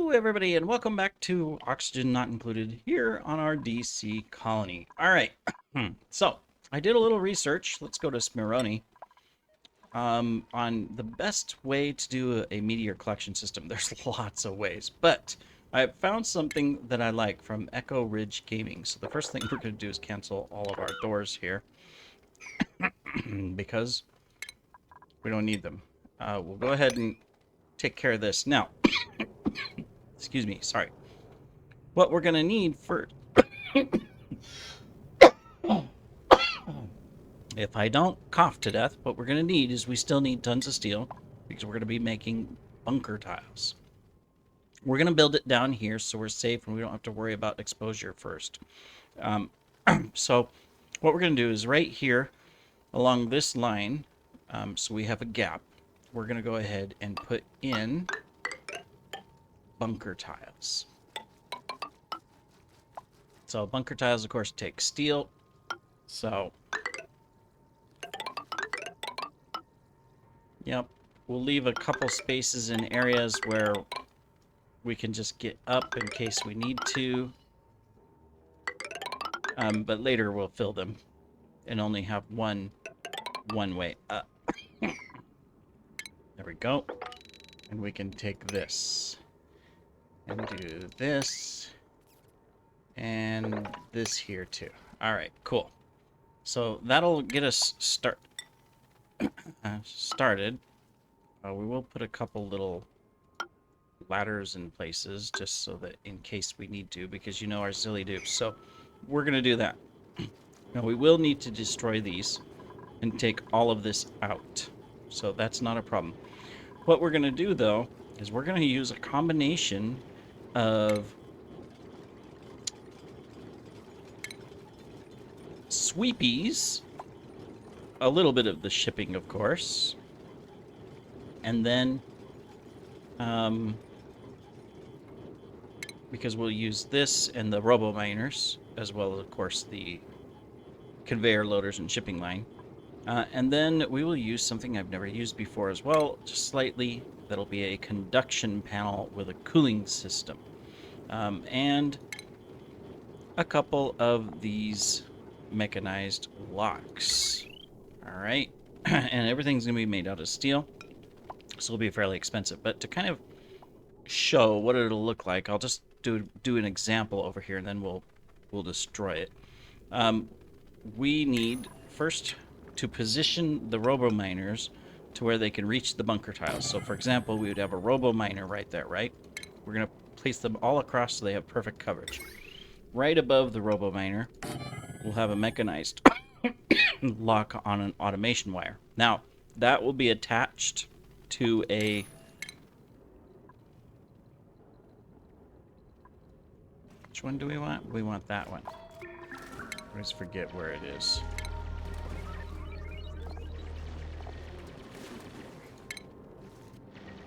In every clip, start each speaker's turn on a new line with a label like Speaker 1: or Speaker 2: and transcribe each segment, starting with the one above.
Speaker 1: Hello, everybody, and welcome back to Oxygen Not Included here on our DC colony. All right, so I did a little research. Let's go to Smironi on the best way to do a meteor collection system. There's lots of ways, but I found something that I like from Echo Ridge Gaming. So the first thing we're going to do is cancel all of our doors here because we don't need them. We'll go ahead and take care of this now. Excuse me, sorry. What we're going to need for... If I don't cough to death, what we're going to need is we still need tons of steel because we're going to be making bunker tiles. We're going to build it down here so we're safe and we don't have to worry about exposure first. So what we're going to do is right here along this line, so we have a gap, we're going to go ahead and put in bunker tiles. So bunker tiles, of course, take steel. So, yep, we'll leave a couple spaces in areas where we can just get up in case we need to. But later we'll fill them and only have one way up. There we go. And we can take this and do this and this here too. All right, cool. So that'll get us started. We will put a couple little ladders in places just so that in case we need to, because you know our silly dupes. So we're going to do that. Now we will need to destroy these and take all of this out. So that's not a problem. What we're going to do though is we're going to use a combination of sweepies, a little bit of the shipping, of course, and then because we'll use this and the robo miners as well as, of course, the conveyor loaders and shipping line, and then we will use something I've never used before as well, just slightly. That'll be a conduction panel with a cooling system, and a couple of these mechanized locks. All right, and everything's gonna be made out of steel, so it'll be fairly expensive. But to kind of show what it'll look like, I'll just do an example over here, and then we'll destroy it. We need first to position the robo miners to where they can reach the bunker tiles. So, for example, we would have a robo miner right there, right? We're gonna place them all across so they have perfect coverage. Right above the robo miner, we'll have a mechanized lock on an automation wire. Now, that will be attached to a... Which one do we want? We want that one. I always forget where it is.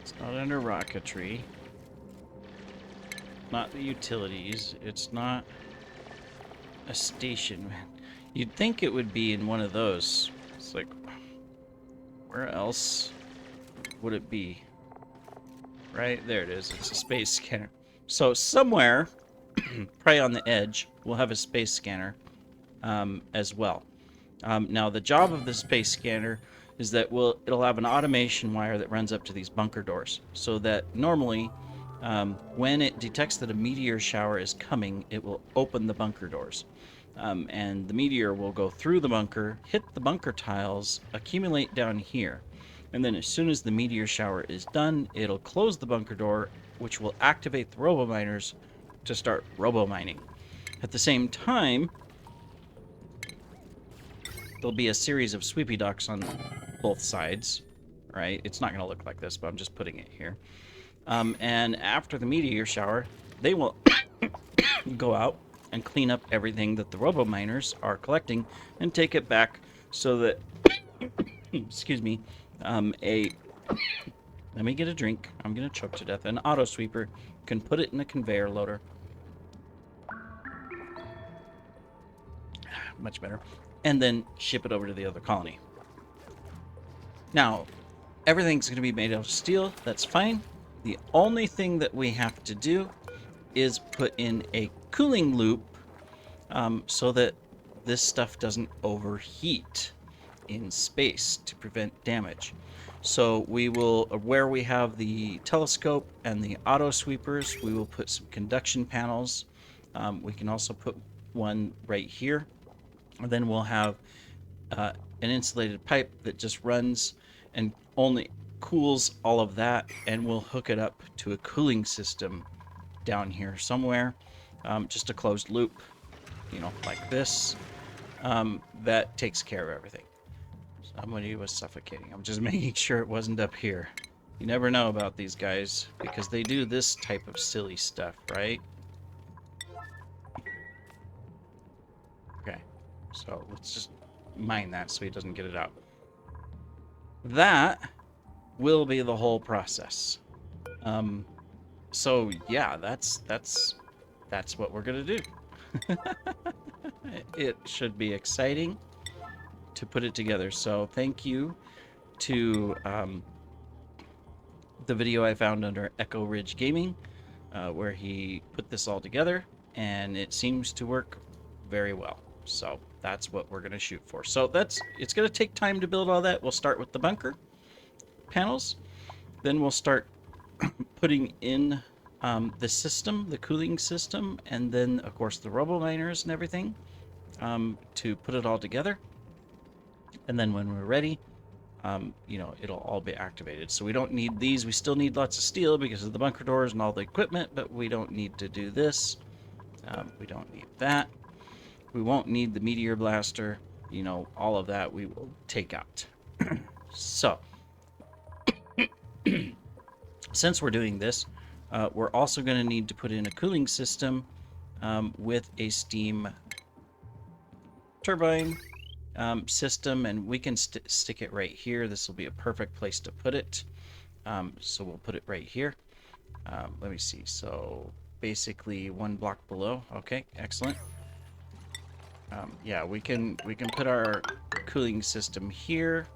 Speaker 1: It's not under rocketry. Not the utilities. It's not a station. You'd think it would be in one of those. It's like, where else would it be? Right there it is. It's a space scanner. So somewhere, probably on the edge, we'll have a space scanner as well. Now the job of the space scanner is that it'll have an automation wire that runs up to these bunker doors, so that normally when it detects that a meteor shower is coming, it will open the bunker doors. And the meteor will go through the bunker, hit the bunker tiles, accumulate down here. And then as soon as the meteor shower is done, it'll close the bunker door, which will activate the robo miners to start robo mining. At the same time, there'll be a series of sweepy docks on both sides, right? It's not going to look like this, but I'm just putting it here. And after the meteor shower, they will go out and clean up everything that the robo miners are collecting and take it back so that, excuse me, let me get a drink. I'm going to choke to death. An auto sweeper can put it in a conveyor loader. Much better. And then ship it over to the other colony. Now, everything's going to be made out of steel. That's fine. The only thing that we have to do is put in a cooling loop so that this stuff doesn't overheat in space to prevent damage. So we will, where we have the telescope and the auto sweepers, we will put some conduction panels. We can also put one right here. And then we'll have an insulated pipe that just runs and only cools all of that, and we'll hook it up to a cooling system down here somewhere. Just a closed loop, you know, like this. That takes care of everything. Somebody was suffocating. I'm just making sure it wasn't up here. You never know about these guys because they do this type of silly stuff, right? Okay, so let's just mine that so he doesn't get it out. That will be the whole process. So yeah, that's what we're gonna do. It should be exciting to put it together. So thank you to the video I found under Echo Ridge Gaming, where he put this all together, and it seems to work very well. So that's what we're going to shoot for. So it's going to take time to build all that. We'll start with the bunker panels, then we'll start putting in the system, the cooling system, and then of course the robo miners and everything to put it all together. And then when we're ready, you know, it'll all be activated. So we don't need these. We still need lots of steel because of the bunker doors and all the equipment, but we don't need to do this. We don't need that. We won't need the Meteor blaster. You know, all of that we will take out. So, since we're doing this, we're also going to need to put in a cooling system with a steam turbine system, and we can stick it right here. This will be a perfect place to put it. So we'll put it right here. Let me see. So basically one block below. Okay, excellent. Yeah, we can put our cooling system here.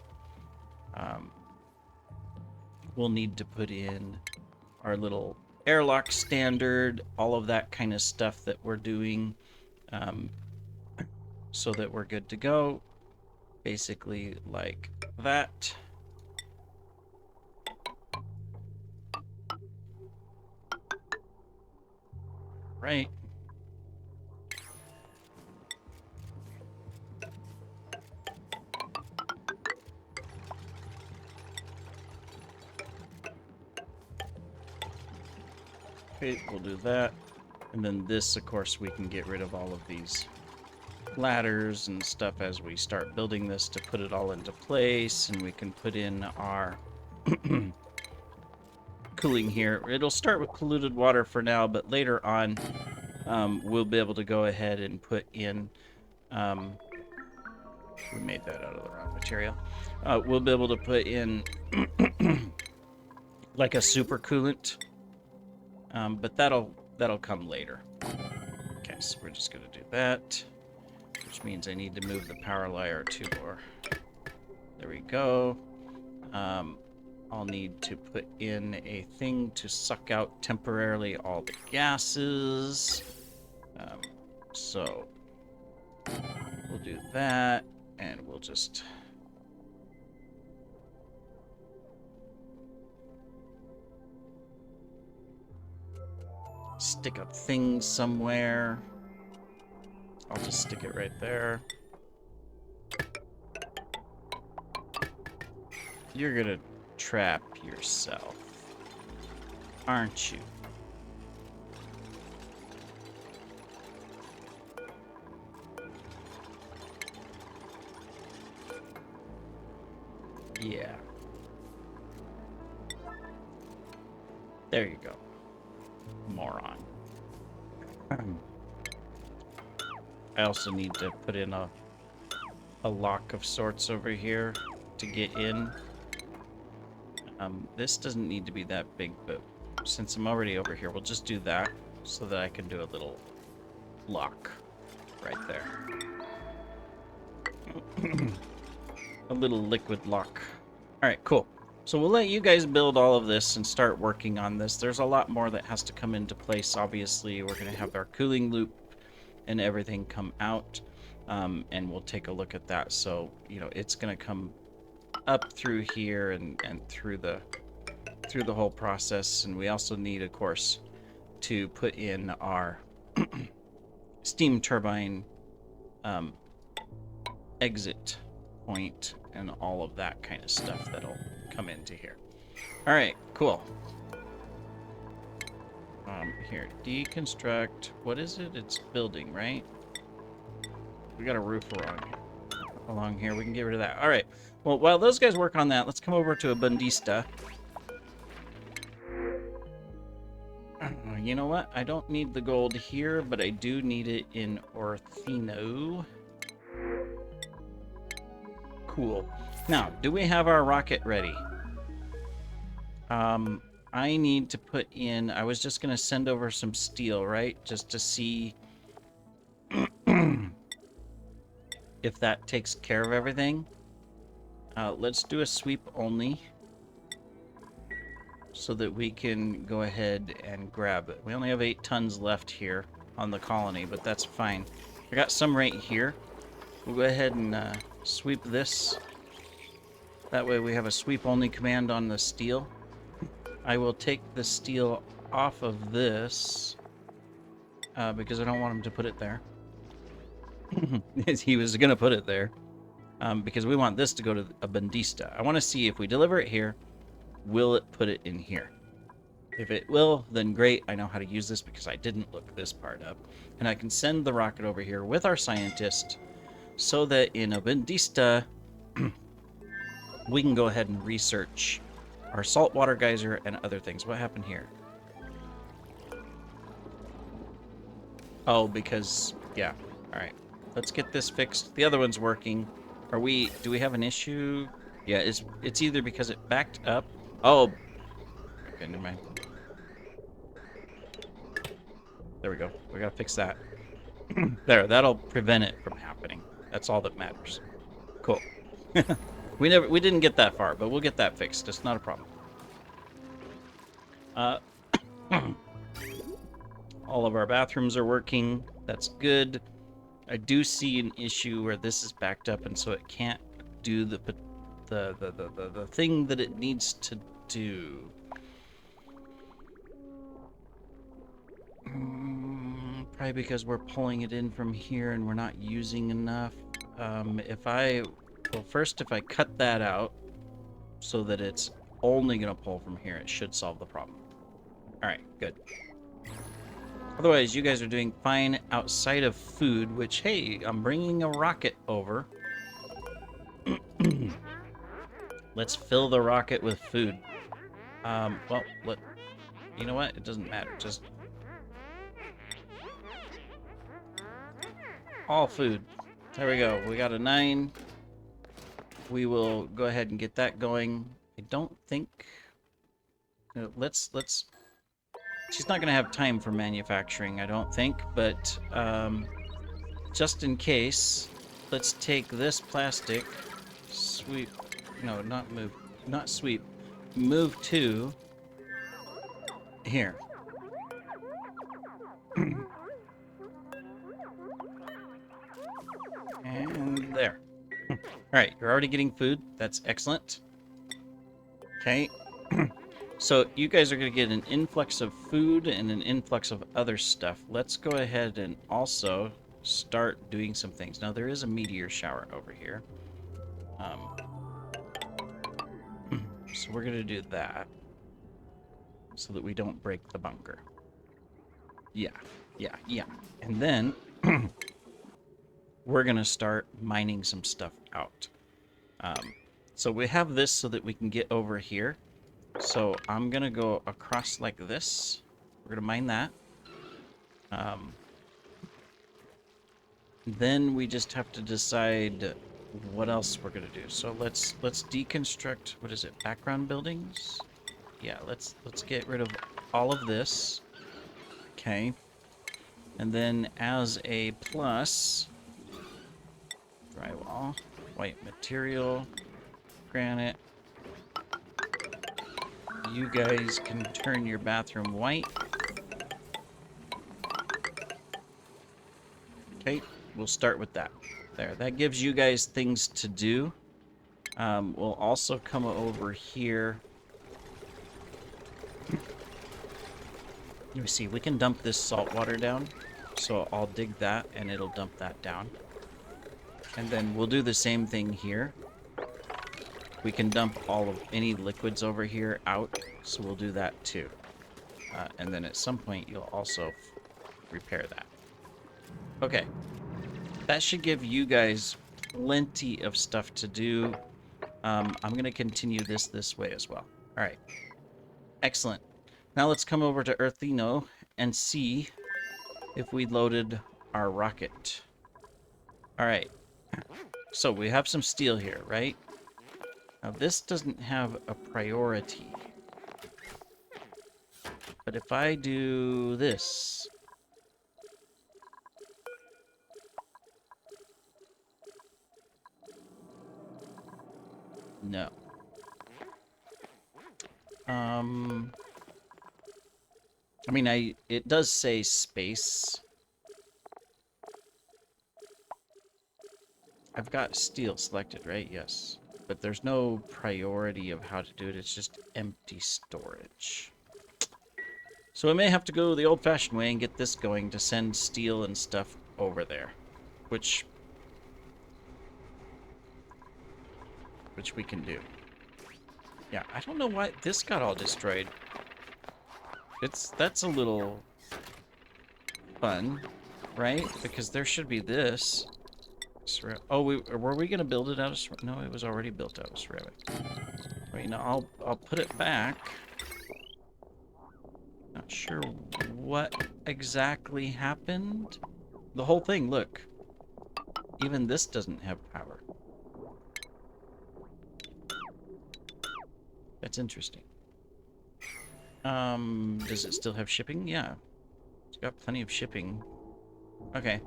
Speaker 1: We'll need to put in our little airlock standard, all of that kind of stuff that we're doing, so that we're good to go. Basically like that. Right. Okay, we'll do that. And then this, of course, we can get rid of all of these ladders and stuff as we start building this to put it all into place. And we can put in our cooling here. It'll start with polluted water for now, but later on we'll be able to go ahead and put in we made that out of the wrong material. We'll be able to put in like a super coolant, but that'll come later. Okay, so we're just gonna do that, which means I need to move the power layer to more. There we go. I'll need to put in a thing to suck out temporarily all the gases. So we'll do that, and we'll just stick a thing somewhere. I'll just stick it right there. You're gonna trap yourself, aren't you? Yeah. There you go. Moron. I also need to put in a lock of sorts over here to get in. This doesn't need to be that big, but since I'm already over here, we'll just do that so that I can do a little lock right there. A little liquid lock. All right, cool. So we'll let you guys build all of this and start working on this. There's a lot more that has to come into place. Obviously, we're going to have our cooling loop and everything come out, and we'll take a look at that. So, you know, it's going to come up through here and through the whole process. And we also need, of course, to put in our steam turbine exit point and all of that kind of stuff that'll come into here. All right, cool. Here, deconstruct. What is it? It's building, right? We got a roof along here. We can get rid of that. All right. Well, while those guys work on that, let's come over to a Bundista. You know what? I don't need the gold here, but I do need it in Orthino. Cool. Now, do we have our rocket ready? I need to put in... I was just going to send over some steel, right? Just to see if that takes care of everything. Let's do a sweep only, so that we can go ahead and grab it. We only have 8 tons left here on the colony, but that's fine. I got some right here. We'll go ahead and sweep this. That way we have a sweep only command on the steel. I will take the steel off of this because I don't want him to put it there. He was going to put it there because we want this to go to a Bundista. I want to see if we deliver it here, will it put it in here? If it will, then great. I know how to use this because I didn't look this part up. And I can send the rocket over here with our scientist so that in a Bundista, we can go ahead and research our saltwater geyser and other things. What happened here? Oh, because... yeah. Alright. Let's get this fixed. The other one's working. Do we have an issue? Yeah, it's either because it backed up. Oh. Okay, never mind. There we go. We gotta fix that. There, that'll prevent it from happening. That's all that matters. Cool. We didn't get that far, but we'll get that fixed. It's not a problem. All of our bathrooms are working. That's good. I do see an issue where this is backed up, and so it can't do the thing that it needs to do. Probably because we're pulling it in from here and we're not using enough. Well, first, if I cut that out so that it's only going to pull from here, it should solve the problem. All right, good. Otherwise, you guys are doing fine outside of food, which, hey, I'm bringing a rocket over. Let's fill the rocket with food. Well, you know what? It doesn't matter. Just all food. There we go. We got a 9. We will go ahead and get that going. I don't think... let's... She's not going to have time for manufacturing, I don't think, but just in case, let's take this plastic, sweep... No, not move. Not sweep. Move to... here. And there. Alright, you're already getting food. That's excellent. Okay. So you guys are going to get an influx of food and an influx of other stuff. Let's go ahead and also start doing some things. Now, there is a meteor shower over here. So we're going to do that so that we don't break the bunker. Yeah. And then... we're going to start mining some stuff out. So we have this so that we can get over here. So I'm going to go across like this. We're going to mine that. Then we just have to decide what else we're going to do. So let's deconstruct, what is it, background buildings? Yeah, let's get rid of all of this. Okay. And then as a plus... drywall, white material, granite, You guys can turn your bathroom white. Okay, we'll start with that. There, that gives you guys things to do. We'll also come over here. Let me see, we can dump this salt water down. So I'll dig that and it'll dump that down. And then we'll do the same thing here. We can dump all of any liquids over here out. So we'll do that too. And then at some point you'll also repair that. Okay. That should give you guys plenty of stuff to do. I'm going to continue this way as well. All right. Excellent. Now let's come over to Earthino and see if we loaded our rocket. All right. So we have some steel here, right? Now this doesn't have a priority. But if I do this... No. I mean, it does say space. I've got steel selected, right? Yes. But there's no priority of how to do it. It's just empty storage. So I may have to go the old-fashioned way and get this going to send steel and stuff over there. Which we can do. Yeah, I don't know why this got all destroyed. That's a little fun, right? Because there should be this. Oh, were we gonna build it out of ceramic? No, it was already built out of ceramic. Wait, no, I'll put it back. Not sure what exactly happened. The whole thing, look. Even this doesn't have power. That's interesting. Does it still have shipping? Yeah. It's got plenty of shipping. Okay.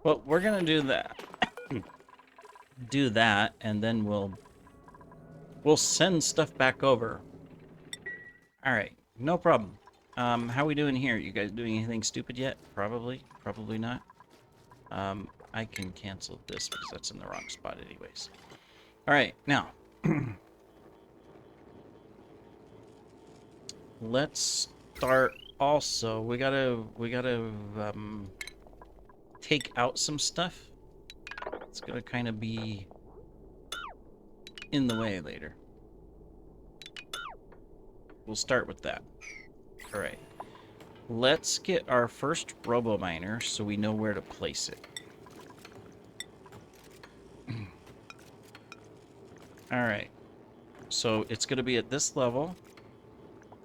Speaker 1: Well, we're gonna do that. Do that, and then we'll send stuff back over. Alright, no problem. How we doing here? You guys doing anything stupid yet? Probably. Probably not. I can cancel this because that's in the wrong spot anyways. Alright, now. Let's start also. We gotta take out some stuff. It's gonna kind of be in the way later. We'll start with that. Alright. Let's get our first robo miner so we know where to place it. Alright. So it's gonna be at this level.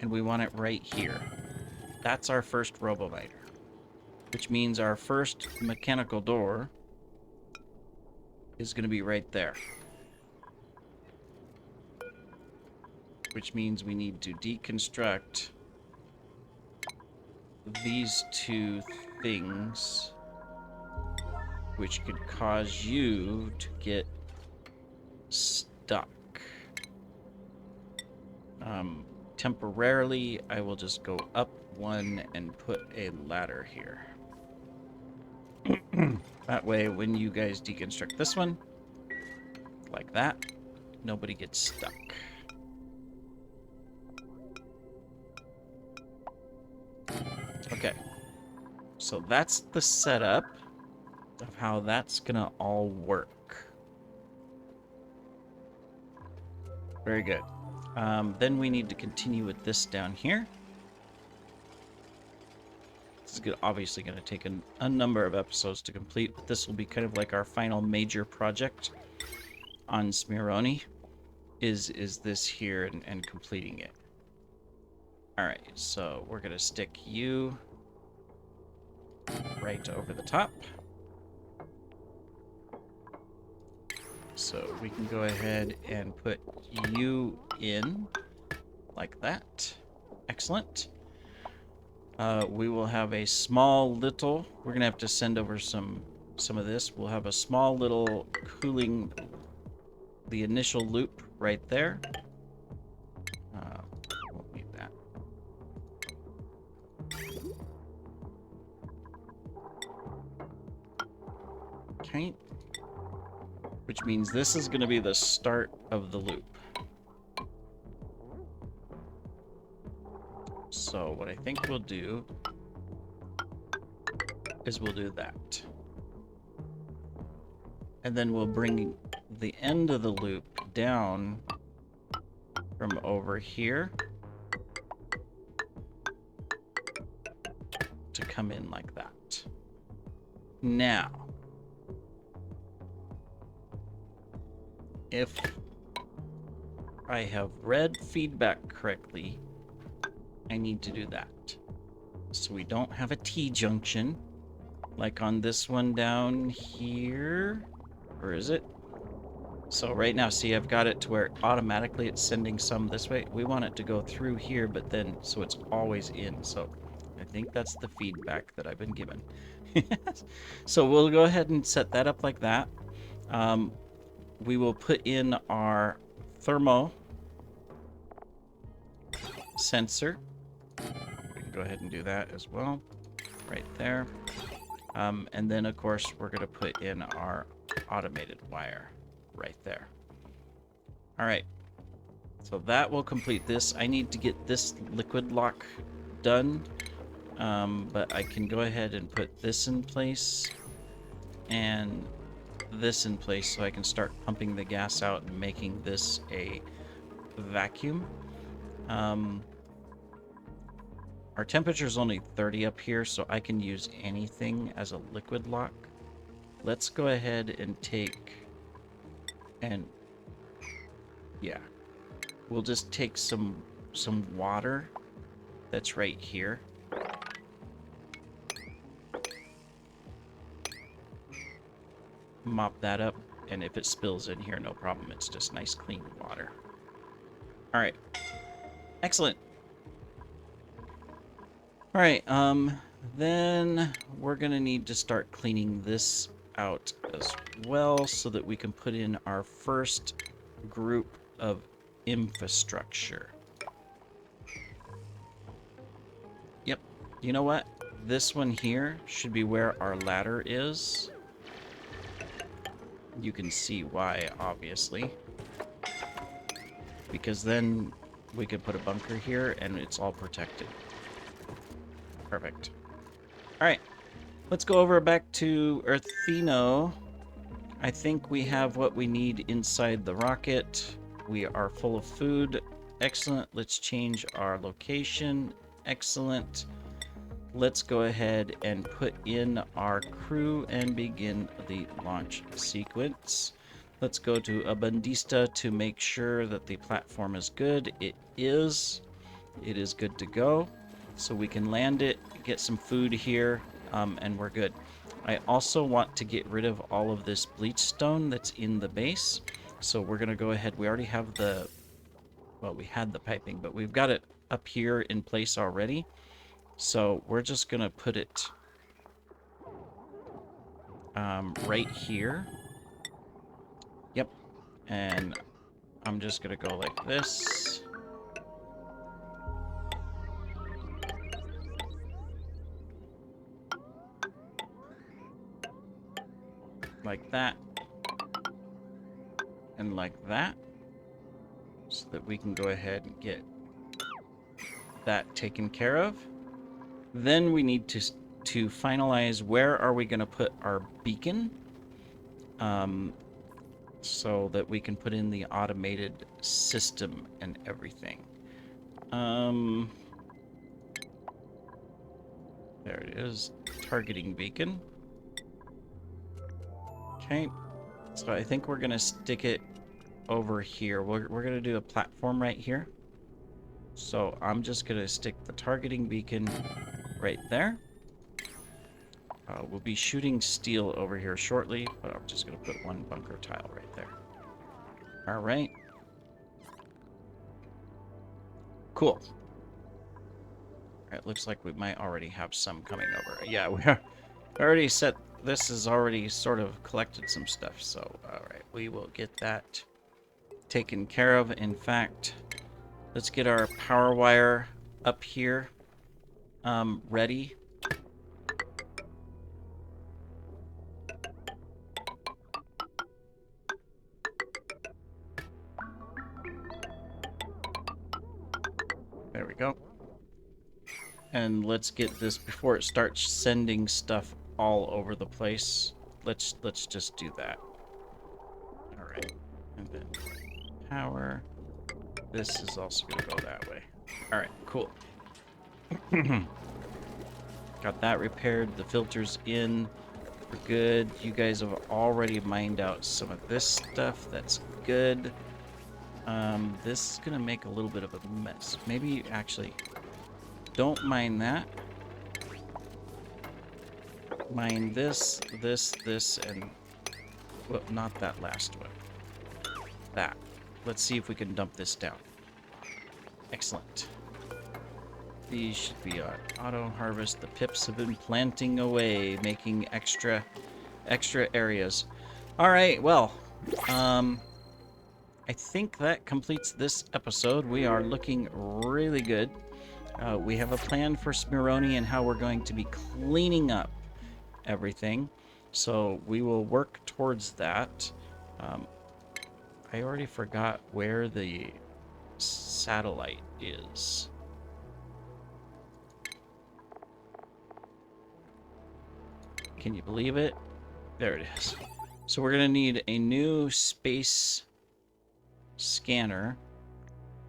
Speaker 1: And we want it right here. That's our first robo miner. Which means our first mechanical door is going to be right there. Which means we need to deconstruct these two things, which could cause you to get stuck. Temporarily, I will just go up one and put a ladder here. That way, when you guys deconstruct this one, like that, nobody gets stuck. Okay. So that's the setup of how that's gonna all work. Very good. Then we need to continue with this down here. This is obviously going to take a number of episodes to complete, but this will be kind of like our final major project on Smironi, is this here and completing it. Alright, so we're going to stick you right over the top. So we can go ahead and put you in like that. Excellent. We will have a small little, we're gonna have to send over some of this. We'll have a small little cooling, the initial loop right there. Won't need Okay. Which means this is going to be the start of the loop. So what I think we'll do is we'll do that. And then we'll bring the end of the loop down from over here to come in like that. Now, if I have read feedback correctly, I need to do that. So we don't have a T-junction, like on this one down here. Or is it? So right now, see, I've got it to where automatically it's sending some this way. We want it to go through here, but then, so it's always in. So I think that's the feedback that I've been given. So we'll go ahead and set that up like that. We will put in our thermo sensor. We can go ahead and do that as well, right there. And then, of course, we're going to put in our automated wire right there. All right. So that will complete this. I need to get this liquid lock done, but I can go ahead and put this in place and this in place so I can start pumping the gas out and making this a vacuum. Our temperature is only 30 up here, so I can use anything as a liquid lock. Let's go ahead and take and yeah, we'll just take some water that's right here. Mop that up, and if it spills in here, no problem. It's just nice clean water. All right. Excellent. All right, then we're gonna need to start cleaning this out as well so that we can put in our first group of infrastructure. Yep, you know what? This one here should be where our ladder is. You can see why, obviously. Because then we could put a bunker here and it's all protected. Perfect. All right, let's go over back to Earthino. I think we have what we need inside the rocket. We are full of food. Excellent. Let's change our location. Excellent. Let's go ahead and put in our crew and begin the launch sequence. Let's go to Abundista to make sure that the platform is good. It is. It is good to go. So we can land it, get some food here, and we're good. I also want to get rid of all of this bleach stone that's in the base. So we're going to go ahead. We already have the, well, we had the piping, but we've got it up here in place already. So we're just going to put it right here. Yep. And I'm just going to go like this. Like that. And like that. So that we can go ahead and get that taken care of. Then we need to finalize where are we going to put our beacon, so that we can put in the automated system and everything. There it is, targeting beacon. Okay, so I think we're going to stick it over here. We're going to do a platform right here. So I'm just going to stick the targeting beacon right there. We'll be shooting steel over here shortly, but I'm just going to put one bunker tile right there. All right. Cool. All right, looks like we might already have some coming over. Yeah, we already set, this has already sort of collected some stuff, so all right, we will get that taken care of. In fact, let's get our power wire up here ready. And let's get this before it starts sending stuff all over the place. Let's just do that. All right. And then power. This is also going to go that way. All right, cool. Got that repaired. The filter's in. We're good. You guys have already mined out some of this stuff. That's good. This is going to make a little bit of a mess. Maybe, actually, don't mine that. Mine this, this, and... Well, not that last one. That. Let's see if we can dump this down. Excellent. These should be on auto harvest. The pips have been planting away, making extra areas. All right, well, I think that completes this episode. We are looking really good. We have a plan for Smironi and how we're going to be cleaning up everything. So we will work towards that. I already forgot where the satellite is. Can you believe it? There it is. So we're going to need a new space scanner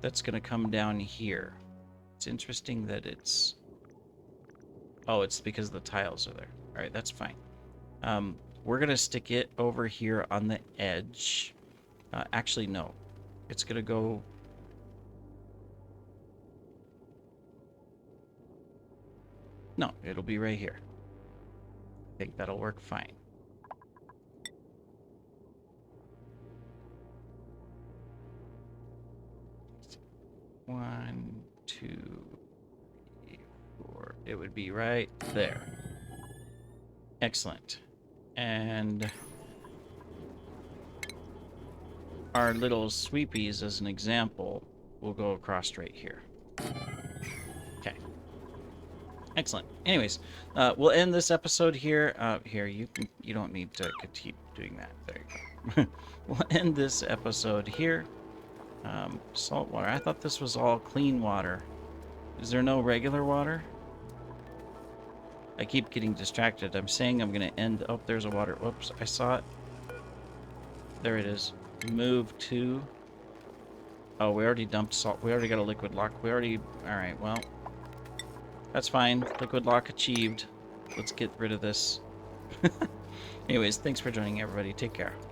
Speaker 1: that's going to come down here. It's interesting that it's... Oh, it's because the tiles are there. All right, that's fine. We're going to stick it over here on the edge. Actually, no. It's going to go... No, it'll be right here. I think that'll work fine. One, two, three, four. It would be right there. Excellent. And our little sweepies, as an example, will go across right here. Okay. Excellent. Anyways, we'll end this episode here. Here, you don't need to keep doing that. There you go. We'll end this episode here. Salt water. I thought this was all clean water. Is there no regular water? I keep getting distracted. I'm saying I'm going to end... Oh, there's a water. Whoops, I saw it. There it is. Move to... Oh, we already dumped salt. We already got a liquid lock. We already... Alright, well... That's fine. Liquid lock achieved. Let's get rid of this. Anyways, thanks for joining, everybody. Take care.